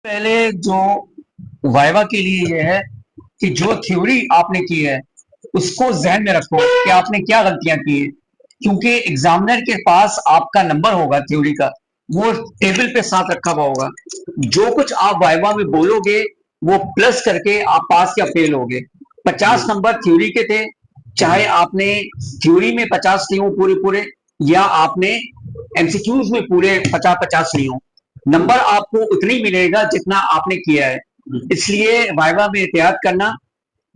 पहले जो वाइवा के लिए ये है कि जो थ्योरी आपने की है उसको जहन में रखो कि आपने क्या गलतियां की है, क्योंकि एग्जामिनर के पास आपका नंबर होगा थ्योरी का, वो टेबल पे साथ रखा हुआ होगा। जो कुछ आप वाइवा में बोलोगे वो प्लस करके आप पास या फेल होगे। 50 नंबर थ्योरी के थे, चाहे आपने थ्योरी में 50 लिए हो पूरे पूरे, या आपने एमसीक्यूज में पूरे 50-50 लिए हो, नंबर आपको उतना ही मिलेगा जितना आपने किया है। इसलिए वाइवा में एहतियात करना,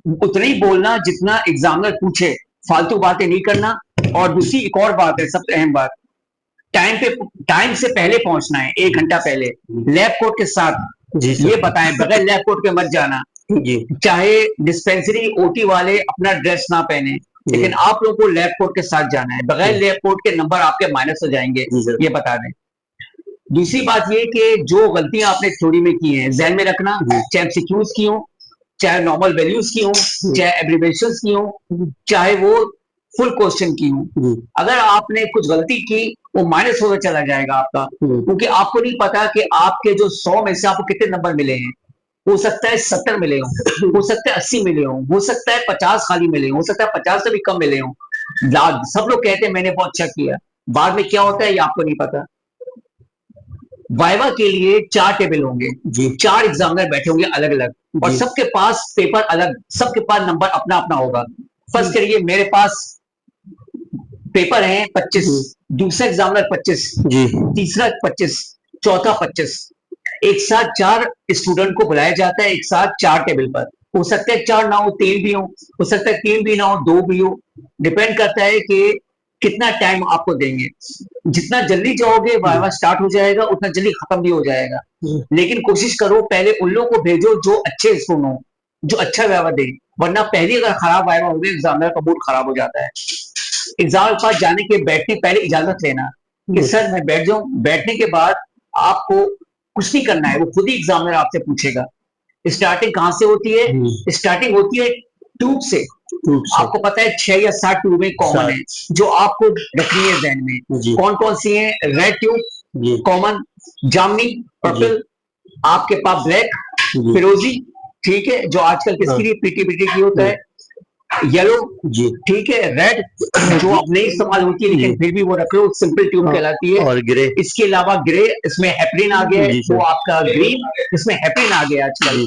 उतना ही बोलना जितना एग्जामिनर पूछे, फालतू बातें नहीं करना। और दूसरी एक और बात है, सबसे अहम बात, टाइम पे, टाइम से पहले पहुंचना है, 1 घंटा पहले लैब कोट के साथ। जी ये सर। बताएं, बगैर लैब कोट के मत जाना। जी चाहे डिस्पेंसरी ओटी वाले अपना ड्रेस ना पहने, लेकिन आप लोगों को लैब कोट के साथ जाना है। बगैर लैब कोट के नंबर आपके माइनस हो जाएंगे, जी सर। ये बता दें। दूसरी बात ये कि जो गलतियां आपने थ्योरी में की हैं जहन में रखना, चाहे एमसीक्यूज की हो, चाहे नॉर्मल वैल्यूज की हो, चाहे एब्रिविएशंस की हो, चाहे वो फुल क्वेश्चन की हो। अगर आपने कुछ गलती की, वो माइनस होकर चला जाएगा आपका, क्योंकि आपको नहीं पता कि आपके जो 100 में से आपको कितने नंबर मिले हैं। हो सकता है 70 मिले हो सकता है 80 मिले हो सकता है 50 खाली मिले हो सकता है 50 से भी कम मिले हो। सब लोग कहते हैं मैंने बहुत अच्छा किया, बाद में क्या होता है ये आपको नहीं पता। वाइवा के लिए 4 टेबल होंगे, 4 एग्जामिनर बैठे होंगे अलग अलग, और सबके पास पेपर अलग, सबके पास नंबर अपना अपना होगा। फर्स्ट करिए, मेरे पास पेपर है 25, दूसरा एग्जामिनर 25, तीसरा 25, चौथा 25। एक साथ 4 स्टूडेंट को बुलाया जाता है, एक साथ 4 टेबल पर। हो सकता है 4 ना हो, 3 भी हो सकता है 3 भी ना हो, 2 भी हो। डिपेंड करता है कि कितना टाइम आपको देंगे। जितना जल्दी जाओगे वाइवा स्टार्ट हो जाएगा, उतना जल्दी खत्म भी हो जाएगा। लेकिन कोशिश करो पहले उन लोगों को भेजो जो अच्छे स्टूडेंट हो, जो अच्छा वाइवा दे, वरना पहली अगर खराब वाइवा हो गई, एग्जामिनर का मूड खराब हो जाता है। एग्जाम के पास जाने के बैठने पहले इजाजत लेना कि सर मैं बैठ जाऊं। बैठने के बाद आपको कुछ नहीं करना है, वो खुद ही एग्जामिनर आपसे पूछेगा। स्टार्टिंग कहां से होती है? स्टार्टिंग होती है ट्यूब से। आपको पता है 6 या 7 ट्यूबें कॉमन है, जो आपको रखनी है जहन में। कौन कौन सी है? रेड ट्यूब कॉमन, जामनी, पर्पल, आपके पास ब्लैक, फिरोजी, ठीक है, जो आजकल किसकी लिए पीटी पीटी की होता है, येलो, ठीक है, रेड जो अब नहीं इस्तेमाल होती है लेकिन फिर भी वो रख लो, सिंपल ट्यूब कहलाती है। और ग्रे। इसके अलावा ग्रे, इसमें हेपरिन आ गया है, वो आपका ग्रीन, इसमें हेपरिन आ गया आजकल,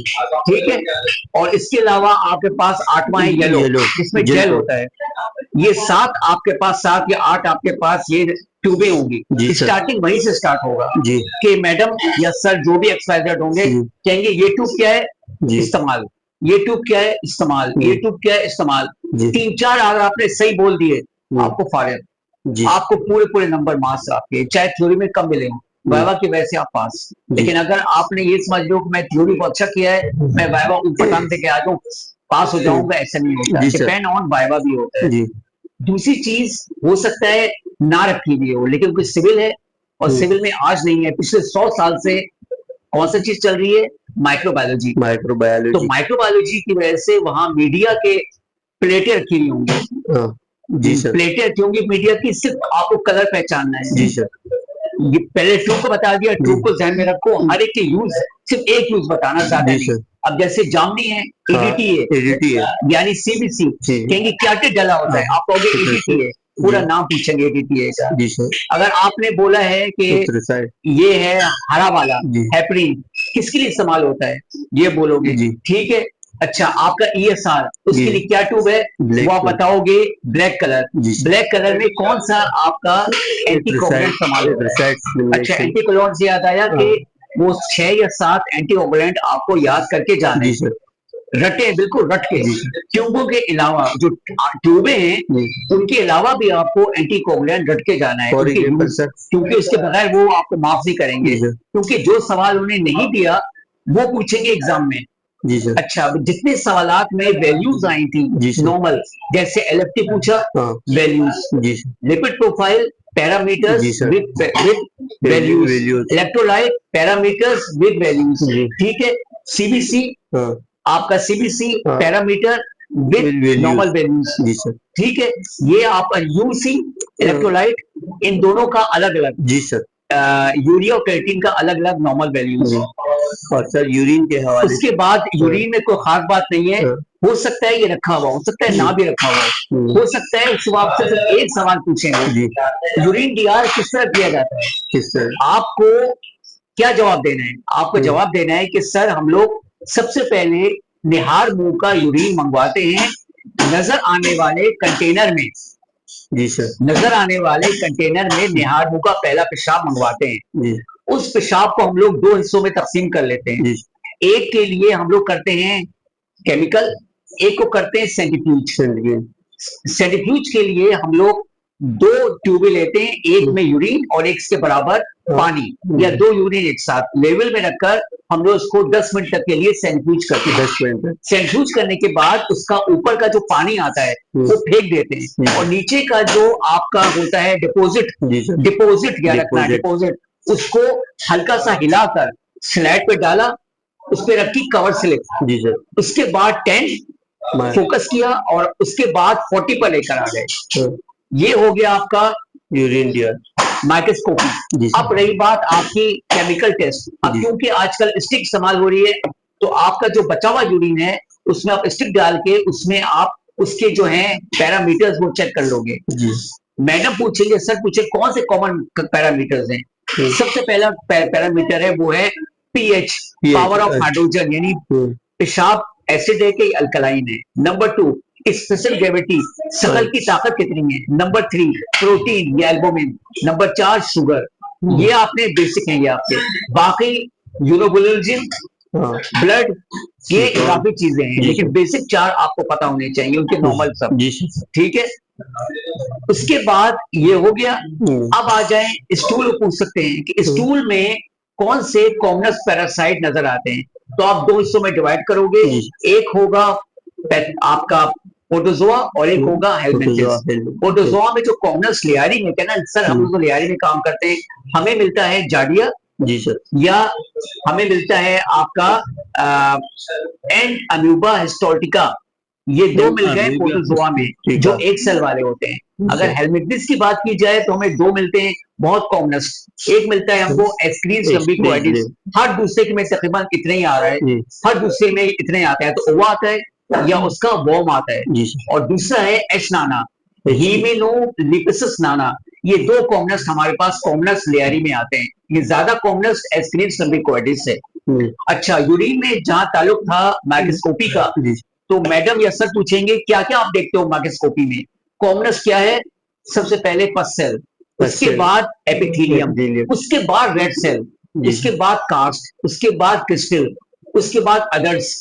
ठीक है। और इसके अलावा आपके पास 8वां है येलो, जिसमें जेल होता है। ये 7 आपके पास, 7 या 8 आपके पास ये ट्यूबें होंगी। स्टार्टिंग वहीं से स्टार्ट होगा कि मैडम या सर जो भी एक्सपायर्ड होंगे कहेंगे ये ट्यूब क्या है, इस्तेमाल, ये ट्यूब क्या है, इस्तेमाल, ये ट्यूब क्या है, इस्तेमाल। 3-4 अगर आपने सही बोल दिए, आपको फायदा, आपको पूरे पूरे नंबर मार्क्स आपके, चाहे थ्योरी में कम मिले वाइवा की वजह से आप पास। लेकिन अगर आपने ये समझ लो कि मैं थ्योरी को अच्छा किया है, मैं वाइवा पठान से आ जाऊं पास हो जाऊंगा, ऐसा नहीं होता। डिपेंड ऑन वाइवा भी होता है। दूसरी चीज, हो सकता है ना रखी हुई हो, लेकिन कोई सिविल है और सिविल में आज नहीं है, पिछले 100 साल से कौन सी चीज चल रही है? माइक्रोबायोलॉजी। तो माइक्रोबायोलॉजी की वजह से वहां मीडिया के प्लेटें रखी हुई होंगी। प्लेटें रखी होंगी मीडिया की, सिर्फ आपको कलर पहचानना है। ये पहले ट्यूब को बता दिया, ट्यूब को ध्यान में रखो, हर एक के यूज, सिर्फ एक यूज बताना, ज्यादा नहीं। अब जैसे जामनी है, एडीटी है, यानी सीबीसी, कहेंगे क्या डला होता है, आप कहोगे एडीटी है, पूरा नाम पूछेंगे एडीटी है का। अगर आपने बोला है कि ये है हरा वाला हेपरिन, किसके लिए इस्तेमाल होता है ये बोलोगे, ठीक है। अच्छा, आपका ईएसआर, उसके लिए क्या ट्यूब है वो आप बताओगे, ब्लैक कलर। ब्लैक कलर में कौन सा आपका एंटीकोगुलेंट इस्तेमाल होता है? अच्छा, एंटीकोगुलेंट से याद आया कि वो 6 या 7 एंटीकोगुलेंट आपको याद करके जाने, रटे, बिल्कुल रट के। ट्यूबों के अलावा जो ट्यूबें हैं उनके अलावा भी आपको एंटीकोगुलेंट रट के जाना है, क्योंकि उसके बगैर वो आपको माफ नहीं करेंगे, क्योंकि जो सवाल उन्हें नहीं दिया वो पूछेंगे एग्जाम में। अच्छा, जितने सवालात में वैल्यूज आई थी नॉर्मल, जैसे एलएफटी पूछा, values, lipid profile, parameters with values, electrolyte, parameters with values, ठीक है। सीबीसी, आपका CBC parameter with normal values, ठीक है। ये आपका यूसी, इलेक्ट्रोलाइट, इन दोनों का अलग अलग, यूरिया और क्रिएटिन का अलग अलग नॉर्मल वैल्यूज। और सर यूरिन के हवाले उसके बाद यूरिन में कोई खास बात नहीं है, हो सकता है ये रखा हुआ हो सकता है ना भी रखा हुआ हो सकता है। उसको आपसे सिर्फ एक सवाल पूछेंगे, यूरिन डीआर किस तरह किया जाता है? किस तरह? आपको क्या जवाब देना है? आपको जवाब देना है कि सर हम लोग सबसे पहले निहार मुंह का यूरिन मंगवाते हैं नजर आने वाले कंटेनर में। जी सर। नजर आने वाले कंटेनर में निहार मुंह का पहला पेशाब मंगवाते हैं। जी। उस पेशाब को हम लोग 2 हिस्सों में तकसीम कर लेते हैं। एक के लिए हम लोग करते हैं केमिकल, एक को करते हैं सेंट्रीफ्यूज। सेंट्रीफ्यूज के लिए हम लोग 2 ट्यूबें लेते हैं, एक में यूरिन और एक के बराबर पानी, या 2 यूरिन एक साथ लेवल में रखकर हम लोग उसको 10 मिनट तक के लिए सेंट्रीफ्यूज करते हैं। 10 मिनट सेंट्रीफ्यूज करने के बाद उसका ऊपर का जो पानी आता है वो फेंक देते हैं, और नीचे का जो आपका होता है डिपोजिट या रखना डिपोजिट, उसको हल्का सा हिलाकर स्लैब पे डाला, उस पे रखी कवर स्लिप। उसके बाद 10 फोकस किया और उसके बाद 40 पर लेकर आ गए। ये हो गया आपका यूरिन डीआर माइक्रोस्कोपी। अब रही बात आपकी केमिकल टेस्ट। अब क्योंकि आजकल स्टिक इस्तेमाल हो रही है, तो आपका जो बचा हुआ यूरिन है उसमें आप स्टिक डाल के उसमें आप उसके जो है पैरामीटर्स वो चेक कर लोगे। मैडम पूछेंगे, सर पूछे कौन से कॉमन पैरामीटर्स हैं? सबसे पहला पैरामीटर है वो है पीएच, पावर ऑफ हाइड्रोजन, यानी पेशाब एसिड है कि अल्कलाइन है। नंबर 2 स्पेशल ग्रेविटी, शकल की ताकत कितनी है। नंबर 3 प्रोटीन या एल्बुमिन। Number 4 sugar. ये आपने बेसिक है, ये आपके बाकी यूरोबिलिज्म, ब्लड, ये काफी चीजें हैं, लेकिन बेसिक 4 आपको पता होने चाहिए, उनके नॉर्मल सब। ठीक है, उसके बाद ये हो गया। अब आ जाए स्टूल, पूछ सकते हैं कि स्टूल में कौन से कॉमनस पैरासाइट नजर आते हैं? तो आप 2 हिस्सों में डिवाइड करोगे, एक होगा आपका प्रोटोजोआ और एक होगा हेलमिंथिस। प्रोटोजोआ में जो कॉमनस लियारी में है ना सर, हम लोग लियारी में काम करते हैं, हमें मिलता है जार्डिया, जी सर, या हमें मिलता है आपका एंड अम्यूबा हिस्टोल्टिका। ये 2 मिल गए प्रोटोजोआ में जो एक सेल वाले होते हैं। अगर हेलमिंथिस की बात की जाए तो हमें 2 मिलते हैं बहुत कॉमनस। एक मिलता है हमको एस्क्रीन्स लंबिकोइडिस, हर दूसरे में तकरीबन इतने ही आ रहा है, हर दूसरे में इतने आते हैं, तो ओवा आता है या उसका वॉर्म आता है। और दूसरा है एच नाना, हीमेनोलिपिसस नाना। ये 2 कॉमनस हमारे पास कॉमनस लेयरी में आते हैं। ये ज्यादा कॉमनस एस्क्रीन्स लंबिकोइडिस है। अच्छा, यूरिन में जहां ताल्लुक था माइक्रोस्कोपी का, तो मैडम या सर पूछेंगे क्या क्या आप देखते हो माइक्रोस्कोपी में? कॉमनस क्या है? सबसे पहले पस सेल, उसके बाद एपिथेलियम, उसके बाद रेड सेल, उसके बाद कास्ट, उसके बाद क्रिस्टल, उसके बाद अदर्स।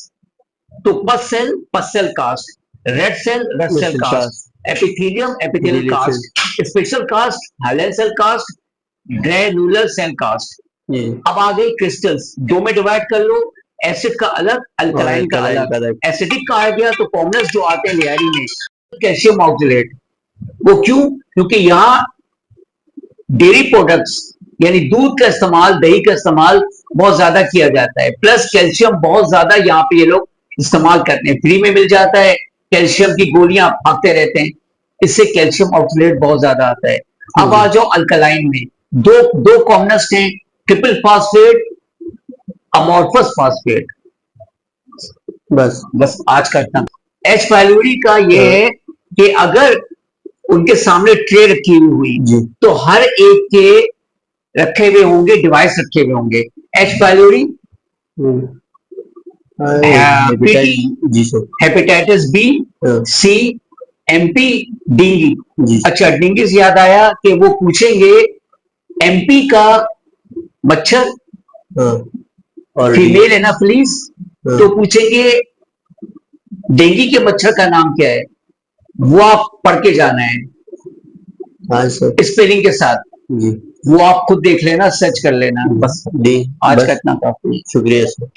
तो pus cell cast, red cell cast, epithelium epithelial cast, special cast hyaline cell cast, granular cell cast. अब आ गई क्रिस्टल्स, 2 में डिवाइड कर लो, एसिड का अलग, अल्कलाइन का अलग। एसिडिक का आ गया तो कॉमनस जो आते हैं लियारी में कैल्शियम ऑक्सलेट। वो क्यों? क्योंकि यहाँ डेयरी प्रोडक्ट्स यानी दूध का इस्तेमाल, दही का इस्तेमाल बहुत ज्यादा किया जाता है, प्लस कैल्शियम बहुत ज्यादा यहाँ पे ये लोग इस्तेमाल करते हैं, फ्री में मिल जाता है, कैल्शियम की गोलियां भागते रहते हैं, इससे कैल्शियम ऑक्सलेट बहुत ज्यादा आता है। अब आ जाओ अल्कलाइन में, दो कॉमनस्ट हैं, ट्रिपल फास्फेट, अमोर्फस फास्फेट। बस आज का इतना। एच पाइलोरी का ये है कि अगर उनके सामने ट्रे रखी हुई तो हर एक के रखे हुए होंगे डिवाइस रखे हुए होंगे। एच पाइलोरी, हेपेटाइटिस बी, सी, एमपी, डेंगू। अच्छा, डेंगू से याद आया कि वो पूछेंगे एमपी का मच्छर, फीमेल एनाफिलीज, तो पूछेंगे डेंगू के मच्छर का नाम क्या है, वो आप पढ़ के जाना है स्पेलिंग के साथ। वो आप खुद देख लेना, सर्च कर लेना। बस आज का इतना काफी। शुक्रिया सर।